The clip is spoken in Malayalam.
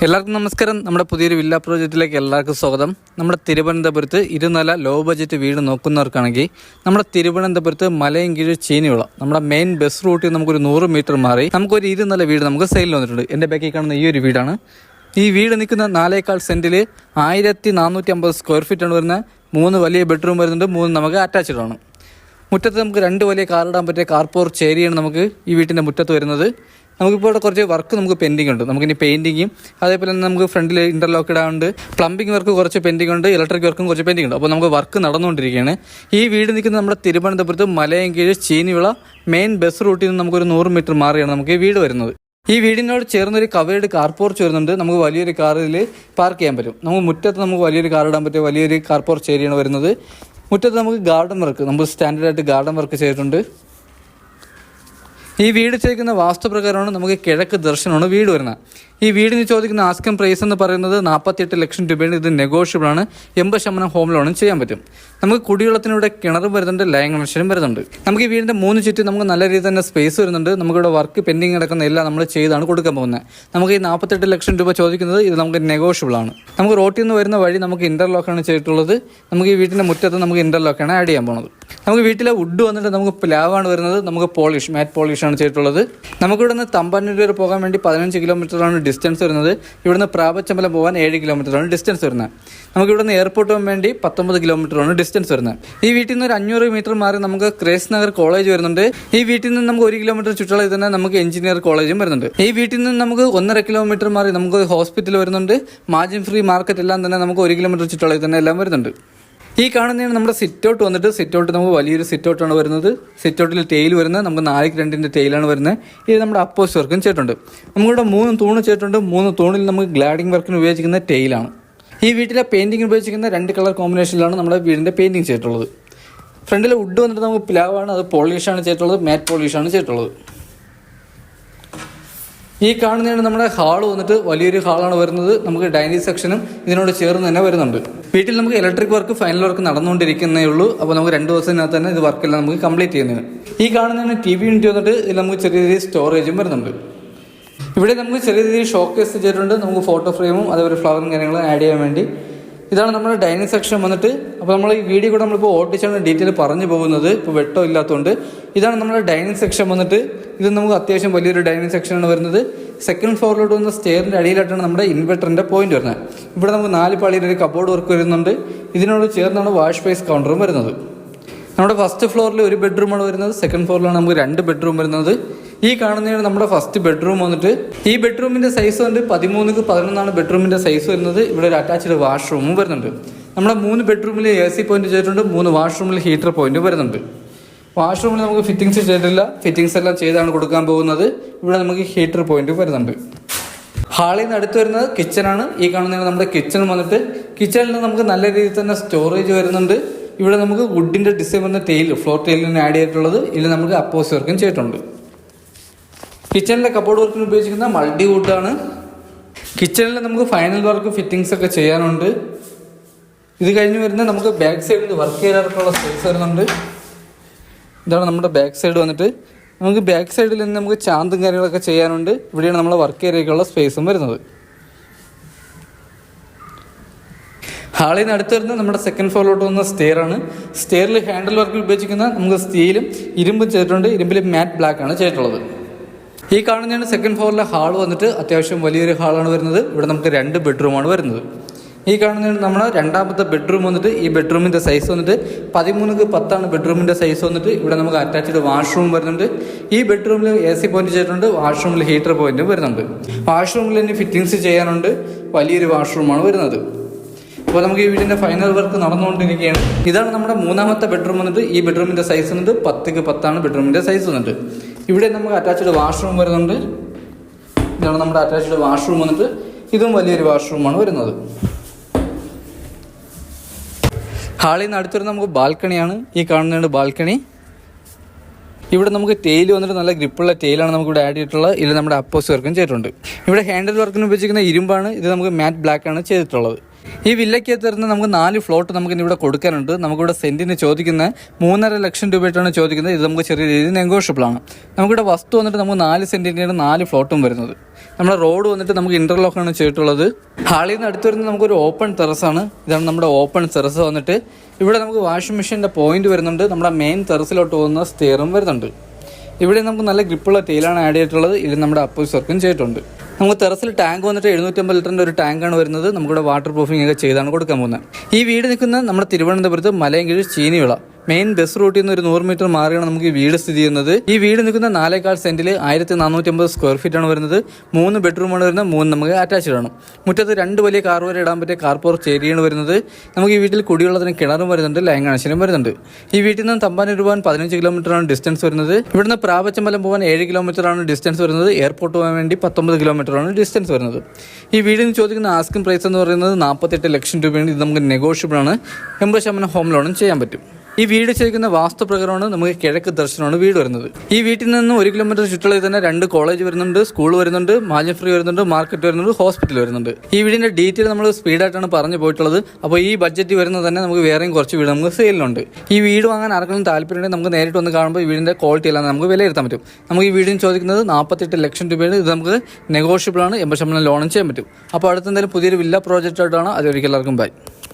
എല്ലാവർക്കും നമസ്കാരം. നമ്മുടെ പുതിയൊരു വില്ല പ്രോജക്റ്റിലേക്ക് എല്ലാവർക്കും സ്വാഗതം. നമ്മുടെ തിരുവനന്തപുരത്ത് ഇരുനില ലോ ബഡ്ജറ്റ് വീട് നോക്കുന്നവർക്കാണെങ്കിൽ നമ്മുടെ തിരുവനന്തപുരത്ത് മലയൻകീഴ് ചീനിവിള നമ്മുടെ മെയിൻ ബസ് റൂട്ടിൽ നമുക്കൊരു 100 മീറ്റർ മാറി നമുക്കൊരു ഇരുനില വീട് നമുക്ക് സെയിൽ വന്നിട്ടുണ്ട്. എൻ്റെ ബാക്കിൽ കാണുന്ന ഈ ഒരു വീടാണ്. ഈ വീട് നിൽക്കുന്ന 4.25 സെൻറ്റിൽ 1450 സ്ക്വയർ ഫീറ്റ് ആണ് വരുന്നത്. 3 വലിയ ബെഡ്റൂം വരുന്നുണ്ട്, 3 നമുക്ക് അറ്റാച്ച്ഡ് ആണ്. മുറ്റത്ത് നമുക്ക് 2 വലിയ കാർ ഇടാൻ പറ്റിയ കാർ പോർച്ച് ഏരിയയാണ് നമുക്ക് ഈ വീട്ടിൻ്റെ മുറ്റത്ത് വരുന്നത്. നമുക്കിപ്പോൾ ഇവിടെ കുറച്ച് വർക്ക് നമുക്ക് പെൻഡിങ് ഉണ്ട്. നമുക്കിനി പെയിൻറ്റിങ്ങും അതേപോലെ തന്നെ നമുക്ക് ഫ്രണ്ടിൽ ഇൻ്റർലോക്ക് ഇടാനുണ്ട്. പ്ലംബിംഗ് വർക്ക് കുറച്ച് പെൻഡിങ് ഉണ്ട്, ഇലക്ട്രിക് വർക്കും കുറച്ച് പെൻഡിങ് ഉണ്ട്. അപ്പോൾ നമുക്ക് വർക്ക് നടന്നുകൊണ്ടിരിക്കുകയാണ്. ഈ വീട് നിൽക്കുന്നത് നമ്മുടെ തിരുവനന്തപുരത്ത് മലയൻകീഴ് ചീനിവിള മെയിൻ ബസ് റൂട്ടിൽ നിന്ന് നമുക്കൊരു 100 മീറ്റർ മാറിയാണ് നമുക്ക് ഈ വീട് വരുന്നത്. ഈ വീടിനോട് ചേർന്നൊരു കവേർഡ് കാർ പോർച്ച് വരുന്നുണ്ട്. നമുക്ക് വലിയൊരു കാറിൽ പാർക്ക് ചെയ്യാൻ പറ്റും. നമുക്ക് മുറ്റത്ത് നമുക്ക് വലിയൊരു കാർ ഇടാൻ പറ്റിയ വലിയൊരു കാർ പോർച്ച് ഏരിയയാണ് വരുന്നത്. മുറ്റത്ത് നമുക്ക് ഗാർഡൻ വർക്ക്, നമ്മൾ സ്റ്റാൻഡേർഡായിട്ട് ഗാർഡൻ വർക്ക് ചെയ്തിട്ടുണ്ട്. ഈ വീട് ചോദിക്കുന്ന വാസ്തുപ്രകാരമാണ് നമുക്ക് കിഴക്ക് ദർശനമാണ് വീട് വരുന്നത്. ഈ വീടിന് ചോദിക്കുന്ന ആസ്കിംഗ് പ്രൈസ് എന്ന് പറയുന്നത് 48 ലക്ഷം രൂപയാണ്. ഇത് നെഗോഷ്യബിൾ ആണ്. 80% ഹോം ലോണും ചെയ്യാൻ പറ്റും. നമുക്ക് കുടിവെള്ളത്തിനൂടെ കിണറും വരുന്നുണ്ട്, ലൈൻ കണക്ഷനും വരുന്നുണ്ട്. നമുക്ക് ഈ വീടിൻ്റെ 3 ചുറ്റും നമുക്ക് നല്ല രീതിയിൽ തന്നെ സ്പേസ് വരുന്നുണ്ട്. നമുക്കിവിടെ വർക്ക് പെൻഡിങ് കിടക്കുന്ന എല്ലാം നമ്മൾ ചെയ്താണ് കൊടുക്കാൻ പോകുന്നത്. നമുക്ക് ഈ 48 ലക്ഷം രൂപ ചോദിക്കുന്നത് ഇത് നമുക്ക് നെഗോഷ്യബിൾ ആണ്. നമുക്ക് റോട്ടിൽ നിന്ന് വരുന്ന വഴി നമുക്ക് ഇൻ്റർലോക്കാണ് ചെയ്തിട്ടുള്ളത്. നമുക്ക് ഈ വീട്ടിൻ്റെ മുറ്റത്ത് നമുക്ക് ഇൻ്റർലോക്കാണ് ആഡ് ചെയ്യാൻ പോകുന്നത്. നമുക്ക് വീട്ടിലെ വുഡ് വന്നിട്ട് നമുക്ക് പ്ലാവാണ് വരുന്നത്. നമുക്ക് പോളിഷ്, മാറ്റ് പോളിഷാണ് ചെയ്തിട്ടുള്ളത്. നമുക്കിവിടെ നിന്ന് തമ്പാനൂർ വരെ പോകാൻ വേണ്ടി 15 കിലോമീറ്ററാണ് ഡിസ്റ്റൻസ് വരുന്നത്. ഇവിടുന്ന് പ്രാപച്ചമ്പലം പോകാൻ 7 കിലോമീറ്ററാണ് ഡിസ്റ്റൻസ് വരുന്നത്. നമുക്ക് ഇവിടുന്ന് എയർപോർട്ട് പോകാൻ വേണ്ടി 19 കിലോമീറ്ററാണ് ഡിസ്റ്റൻസ് വരുന്നത്. ഈ വീട്ടിൽ നിന്ന് ഒരു 500 മീറ്റർ മാറി നമുക്ക് ക്രേസ് നഗർ കോളേജ് വരുന്നുണ്ട്. ഈ വീട്ടിൽ നിന്ന് നമുക്ക് 1 കിലോമീറ്റർ ചുറ്റളവിൽ തന്നെ നമുക്ക് എഞ്ചിനീയർ കോളേജും വരുന്നുണ്ട്. ഈ വീട്ടിൽ നിന്ന് നമുക്ക് 1.5 കിലോമീറ്റർ മാറി നമുക്ക് ഹോസ്പിറ്റൽ വരുന്നുണ്ട്. മാർജിൻ ഫ്രീ മാർക്കറ്റ് എല്ലാം തന്നെ നമുക്ക് 1 കിലോമീറ്റർ ചുറ്റളവിൽ തന്നെ എല്ലാം വരുന്നുണ്ട്. ഈ കാണുന്നതാണ് നമ്മുടെ സിറ്റ് ഔട്ട് വന്നിട്ട്. സിറ്റ് ഔട്ട് നമുക്ക് വലിയൊരു സിറ്റ് ഔട്ടാണ് വരുന്നത്. സിറ്റ് ഔട്ടിൽ ടെയിൽ വരുന്നത് നമുക്ക് 4x2 ടെയിലാണ് വരുന്നത്. ഇത് നമ്മുടെ അപ്പോസ് വർക്കും ചെയ്തിട്ടുണ്ട്. നമുക്കിവിടെ 3 തൂണ് ചെയ്തിട്ടുണ്ട്. 3 തൂണിൽ നമുക്ക് ഗ്ലാഡിംഗ് വർക്കിന് ഉപയോഗിക്കുന്ന ടെയിലാണ്. ഈ വീട്ടിലെ പെയിൻറ്റിങ്ങിന് ഉപയോഗിക്കുന്ന 2 കളർ കോമ്പിനേഷനിലാണ് നമ്മുടെ വീടിൻ്റെ പെയിൻറ്റിങ് ചെയ്തിട്ടുള്ളത്. ഫ്രണ്ടിൽ വുഡ് വന്നിട്ട് നമുക്ക് പ്ലാവാണ്, അത് പോളിഷാണ് ചെയ്തിട്ടുള്ളത്, മാറ്റ് പോളിഷാണ് ചെയ്തിട്ടുള്ളത്. ഈ കാണുന്നതാണ് നമ്മുടെ ഹാള് വന്നിട്ട് വലിയൊരു ഹാളാണ് വരുന്നത്. നമുക്ക് ഡൈനിങ് സെക്ഷനും ഇതിനോട് ചേർന്ന് തന്നെ വരുന്നുണ്ട്. വീട്ടിൽ നമുക്ക് ഇലക്ട്രിക് വർക്ക്, ഫൈനൽ വർക്ക് നടന്നുകൊണ്ടിരിക്കുന്നേ ഉള്ളൂ. അപ്പോൾ നമുക്ക് 2 ദിവസത്തിനകത്ത് തന്നെ ഇത് വർക്കെല്ലാം നമുക്ക് കംപ്ലീറ്റ് ചെയ്യുന്നതാണ്. ഈ കാണുന്നതാണ് TV യൂണിറ്റ് വന്നിട്ട് ഇതിൽ നമുക്ക് ചെറിയ രീതിയിൽ സ്റ്റോറേജും വരുന്നുണ്ട്. ഇവിടെ നമുക്ക് ചെറിയ രീതിയിൽ ഷോക്കേസ് ചെയ്തിട്ടുണ്ട്. നമുക്ക് ഫോട്ടോ ഫ്രെയിമും അതേപോലെ ഫ്ലവറും കാര്യങ്ങളും ആഡ് ചെയ്യാൻ വേണ്ടി. ഇതാണ് നമ്മുടെ ഡൈനിങ് സെക്ഷൻ വന്നിട്ട്. അപ്പോൾ നമ്മൾ ഈ വീഡിയോ കൂടെ നമ്മളിപ്പോൾ ഓട്ടിച്ചാണ് ഡീറ്റെയിൽ പറഞ്ഞു പോകുന്നത്, ഇപ്പോൾ വെട്ടം ഇല്ലാത്തതുകൊണ്ട്. ഇതാണ് നമ്മുടെ ഡൈനിങ് സെക്ഷൻ വന്നിട്ട്. ഇത് നമുക്ക് അത്യാവശ്യം വലിയൊരു ഡൈനിങ് സെക്ഷനാണ് വരുന്നത്. സെക്കൻഡ് ഫ്ലോറിലോട്ട് വന്ന സ്റ്റെയറിൻ്റെ അടിയിലായിട്ടാണ് നമ്മുടെ ഇൻവെർട്ടറിൻ്റെ പോയിന്റ് വരുന്നത്. ഇവിടെ നമുക്ക് 4 പാളിയുടെ ഒരു കബോർഡ് വർക്ക് വരുന്നുണ്ട്. ഇതിനോട് ചേർന്നാണ് വാഷ് ബേസ് കൗണ്ടറും വരുന്നത്. നമ്മുടെ ഫസ്റ്റ് ഫ്ലോറിൽ 1 ബെഡ്റൂമാണ് വരുന്നത്. സെക്കൻഡ് ഫ്ലോറിലാണ് നമുക്ക് 2 ബെഡ്റൂം വരുന്നത്. ഈ കാണുന്നതാണ് നമ്മുടെ ഫസ്റ്റ് ബെഡ്റൂം വന്നിട്ട്. ഈ ബെഡ്റൂമിൻ്റെ സൈസ് വന്നിട്ട് 13x11 ബെഡ്റൂമിൻ്റെ സൈസ് വരുന്നത്. ഇവിടെ ഒരു അറ്റാച്ച്ഡ് വാഷ്റൂമും വരുന്നുണ്ട്. നമ്മുടെ 3 ബെഡ്റൂമിൽ AC പോയിന്റ് ചെയ്തിട്ടുണ്ട്. 3 വാഷ്റൂമിൽ ഹീറ്റർ പോയിന്റ് വരുന്നുണ്ട്. വാഷ്റൂമിൽ നമുക്ക് ഫിറ്റിങ്സ് ചെയ്തിട്ടില്ല. ഫിറ്റിങ്സ് എല്ലാം ചെയ്താണ് കൊടുക്കാൻ പോകുന്നത്. ഇവിടെ നമുക്ക് ഹീറ്റർ പോയിന്റ് വരുന്നുണ്ട്. ഹാളിൽ നിന്ന് അടുത്ത് വരുന്നത് കിച്ചണാണ്. ഈ കാണുന്നതാണ് നമ്മുടെ കിച്ചൺ വന്നിട്ട്. കിച്ചണിൽ നമുക്ക് നല്ല രീതിയിൽ തന്നെ സ്റ്റോറേജ് വരുന്നുണ്ട്. ഇവിടെ നമുക്ക് വുഡിൻ്റെ ഡിസൈൻ വരുന്ന ടെയിൽ, ഫ്ലോർ ടെയിലിന് ആഡ് ചെയ്തിട്ടുള്ളത്. ഇതിൽ നമുക്ക് അപ്പോസ് വർക്കും ചെയ്തിട്ടുണ്ട്. കിച്ചണിലെ കബോർഡ് വർക്കിന് ഉപയോഗിച്ചിരിക്കുന്ന മൾട്ടി വുഡാണ്. കിച്ചണിൽ നമുക്ക് ഫൈനൽ വർക്ക്, ഫിറ്റിങ്സ് ഒക്കെ ചെയ്യാനുണ്ട്. ഇത് കഴിഞ്ഞ് വരുന്നത് നമുക്ക് ബാക്ക് സൈഡിൽ വർക്ക് ചെയ്യാനുള്ള സ്പേസ് വരുന്നുണ്ട്. ഇതാണ് നമ്മുടെ ബാക്ക് സൈഡ് വന്നിട്ട്. നമുക്ക് ബാക്ക് സൈഡിൽ നിന്ന് നമുക്ക് ചാന്തും കാര്യങ്ങളൊക്കെ ചെയ്യാനുണ്ട്. ഇവിടെയാണ് നമ്മളെ വർക്ക് ഏരിയയ്ക്കുള്ള സ്പേസും വരുന്നത്. ഹാളിൽ നിന്ന് അടുത്ത് വരുന്നത് നമ്മുടെ സെക്കൻഡ് ഫ്ലോറിലോട്ട് വന്ന സ്റ്റെയറാണ്. സ്റ്റെയറിൽ ഹാൻഡിൽ വർക്കിൽ ഉപയോഗിച്ചിരിക്കുന്ന നമുക്ക് സ്റ്റീലും ഇരുമ്പും ചെയ്തിട്ടുണ്ട്. ഇരുമ്പിൽ മാറ്റ് ബ്ലാക്ക് ആണ് ചെയ്തിട്ടുള്ളത്. ഈ കാണുന്നതാണ് സെക്കൻഡ് ഫ്ലോറിലെ ഹാൾ വന്നിട്ട്. അത്യാവശ്യം വലിയൊരു ഹാളാണ് വരുന്നത്. ഇവിടെ നമുക്ക് 2 ബെഡ്റൂമാണ് വരുന്നത്. ഈ കാണുന്നതാണ് നമ്മുടെ 2ാമത്തെ ബെഡ്റൂം വന്നിട്ട്. ഈ ബെഡ്റൂമിൻ്റെ സൈസ് വന്നിട്ട് 13x10 ബെഡ്റൂമിൻ്റെ സൈസ് വന്നിട്ട്. ഇവിടെ നമുക്ക് അറ്റാച്ച്ഡ് വാഷ്റൂം വരുന്നുണ്ട്. ഈ ബെഡ്റൂമിൽ AC പോയിന്റ് ചെയ്തിട്ടുണ്ട്. വാഷ്റൂമിൽ ഹീറ്റർ പോയിന്റും വരുന്നുണ്ട്. വാഷ്റൂമിൽ തന്നെ ഫിറ്റിങ്സ് ചെയ്യാനുണ്ട്. വലിയൊരു വാഷ്റൂമാണ് വരുന്നത്. അപ്പോൾ നമുക്ക് ഈ വീടിൻ്റെ ഫൈനൽ വർക്ക് നടന്നുകൊണ്ടിരിക്കുകയാണ്. ഇതാണ് നമ്മുടെ 3ാമത്തെ ബെഡ്റൂം വന്നിട്ട്. ഈ ബെഡ്റൂമിൻ്റെ സൈസ് വന്നിട്ട് 10x10 ബെഡ്റൂമിൻ്റെ സൈസ് വന്നിട്ട്. ഇവിടെ നമുക്ക് അറ്റാച്ച്ഡ് വാഷ്റൂം വരുന്നുണ്ട്. ഇതാണ് നമ്മുടെ അറ്റാച്ച്ഡ് വാഷ്റൂം വന്നിട്ട്. ഇതും വലിയൊരു വാഷ്റൂമാണ് വരുന്നത്. ഹാളിൽ നിന്ന് അടുത്ത് വരുന്നത് നമുക്ക് ബാൽക്കണിയാണ്. ഈ കാണുന്നതാണ് ബാൽക്കണി. ഇവിടെ നമുക്ക് ടെയിൽ വന്നിട്ട് നല്ല ഗ്രിപ്പുള്ള ടെയിലാണ് നമുക്ക് ഇവിടെ ആഡ് ചെയ്തിട്ടുള്ളത്. ഇതിൽ നമ്മുടെ അപ്പോസ് വർക്കും ചെയ്തിട്ടുണ്ട്. ഇവിടെ ഹാൻഡിൽ വർക്കിന് ഉപയോഗിക്കുന്ന ഇരുമ്പാണ്. ഇത് നമുക്ക് മാറ്റ് ബ്ലാക്ക് ആണ് ചെയ്തിട്ടുള്ളത്. ഈ വില്ലയ്ക്കകത്ത് വരുന്ന നമുക്ക് 4 ഫ്ലോട്ട് നമുക്ക് ഇവിടെ കൊടുക്കാനുണ്ട്. നമുക്കിവിടെ സെന്റിന് ചോദിക്കുന്ന 3.5 ലക്ഷം രൂപയായിട്ടാണ് ചോദിക്കുന്നത്. ഇത് നമുക്ക് ചെറിയ രീതിയിൽ നെഗോഷ്യബിൾ ആണ്. നമുക്കിവിടെ വസ്തു വന്നിട്ട് നമുക്ക് 4 സെന്റിൻ്റെയാണ് 4 ഫ്ലോട്ടും വരുന്നത്. നമ്മുടെ റോഡ് വന്നിട്ട് നമുക്ക് ഇന്റർലോക്കാണ് ചെയ്തിട്ടുള്ളത്. ഹാളിൽ നിന്ന് അടുത്ത് വരുന്നത് നമുക്കൊരു ഓപ്പൺ ടെറസാണ്. ഇതാണ് നമ്മുടെ ഓപ്പൺ ടെറസ് വന്നിട്ട്. ഇവിടെ നമുക്ക് വാഷിംഗ് മെഷീൻ്റെ പോയിന്റ് വരുന്നുണ്ട്. നമ്മുടെ മെയിൻ ടെറസിലോട്ട് പോകുന്ന സ്റ്റെയറും വരുന്നുണ്ട്. ഇവിടെ നമുക്ക് നല്ല ഗ്രിപ്പുള്ള ടൈലാണ് ആഡ് ചെയ്തിട്ടുള്ളത്. ഇതിൽ നമ്മുടെ അപ്പോസ് വർക്കും ചെയ്തിട്ടുണ്ട്. നമുക്ക് ടെറസിൽ ടാങ്ക് വന്നിട്ട് 750 ലിറ്ററിൻ്റെ ഒരു ടാങ്കാണ് വരുന്നത്. നമുക്കിവിടെ വാട്ടർ പ്രൂഫിംഗ് ഒക്കെ ചെയ്താണ് കൊടുക്കാൻ പോകുന്നത്. ഈ വീട് നിൽക്കുന്ന നമ്മുടെ തിരുവനന്തപുരത്ത് മലയൻകീഴ് ചീനിവിള മെയിൻ ബസ് റൂട്ടിൽ നിന്ന് ഒരു 100 മീറ്റർ മാറിയാണ് നമുക്ക് ഈ വീട് സ്ഥിതി ചെയ്യുന്നത്. ഈ വീട് നിൽക്കുന്ന 4.4 സെന്റിൽ 1450 സ്ക്വയർ ഫീറ്റ് ആണ് വരുന്നത്. 3 ബെഡ്റൂമാണ് വരുന്നത്, 3 നമുക്ക് അറ്റാച്ച്ഡ് ആണ്. മുറ്റത്ത് 2 വലിയ കാർ വരെ ഇടാൻ പറ്റിയ കാർ പോർച്ച് ഏരിയയാണ് വരുന്നത്. നമുക്ക് ഈ വീട്ടിൽ കുടിവെള്ളത്തിന് കിണറും വരുന്നുണ്ട്, ലൈൻ കണക്ഷനും വരുന്നുണ്ട്. ഈ വീട്ടിൽ നിന്ന് തമ്പാനൂർ പോകാൻ 15 കിലോമീറ്റർ ആണ് ഡിസ്റ്റൻസ് വരുന്നത്. ഇവിടുന്ന് പ്രാവച്ചമ്പലം പോകാൻ 7 കിലോമീറ്റർ ആണ് ഡിസ്റ്റൻസ് വരുന്നത്. എയർപോർട്ട് പോകാൻ വേണ്ടി 19 കിലോമീറ്റർ ആണ് ഡിസ്റ്റൻസ് വരുന്നത്. ഈ വീടിന് ചോദിക്കുന്ന ആസ്കിംഗ് പ്രൈസ് എന്ന് പറയുന്നത് 48 ലക്ഷം രൂപയാണ്. ഇത് നമുക്ക് നെഗോഷ്യബിൾ ആണ്. 80% ഹോം ലോണും ചെയ്യാൻ പറ്റും. ഈ വീട് ചെയ്യിക്കുന്ന വാസ്തുപ്രകാരമാണ് നമുക്ക് കിഴക്ക് ദർശനമാണ് വീട് വരുന്നത്. ഈ വീട്ടിൽ നിന്ന് 1 കിലോമീറ്റർ ചുറ്റളവിൽ തന്നെ 2 കോളേജ് വരുന്നുണ്ട്, സ്കൂൾ വരുന്നുണ്ട്, മാലിന്യ ഫ്രീ വരുന്നുണ്ട്, മാർക്കറ്റ് വരുന്നുണ്ട്, ഹോസ്പിറ്റൽ വരുന്നുണ്ട്. ഈ വീടിന്റെ ഡീറ്റെയിൽ നമ്മൾ സ്പീഡായിട്ടാണ് പറഞ്ഞു പോയിട്ടുള്ളത്. അപ്പോൾ ഈ ബഡ്ജറ്റ് വരുന്നത് തന്നെ നമുക്ക് വേറെയും കുറച്ച് വീട് നമുക്ക് സെയിലുണ്ട്. ഈ വീട് വാങ്ങാൻ ആർക്കെങ്കിലും താല്പര്യമുണ്ടെങ്കിൽ നമുക്ക് നേരിട്ട് വന്ന് കാണുമ്പോൾ ഈ വീടിന്റെ ക്വാളിറ്റി എല്ലാം നമുക്ക് വിലയിരുത്താൻ പറ്റും. നമുക്ക് ഈ വീടിന് ചോദിക്കുന്നത് 48 ലക്ഷം രൂപയാണ്. ഇത് നമുക്ക് നെഗോഷ്യബിൾ ആണ്. 80% ലോണും ചെയ്യാൻ പറ്റും. അപ്പോൾ അടുത്തെന്തായാലും പുതിയൊരു വില്ല പ്രോജക്റ്റ് ആയിട്ടാണ്. അതൊരിക്കൽ എല്ലാവർക്കും ബൈ.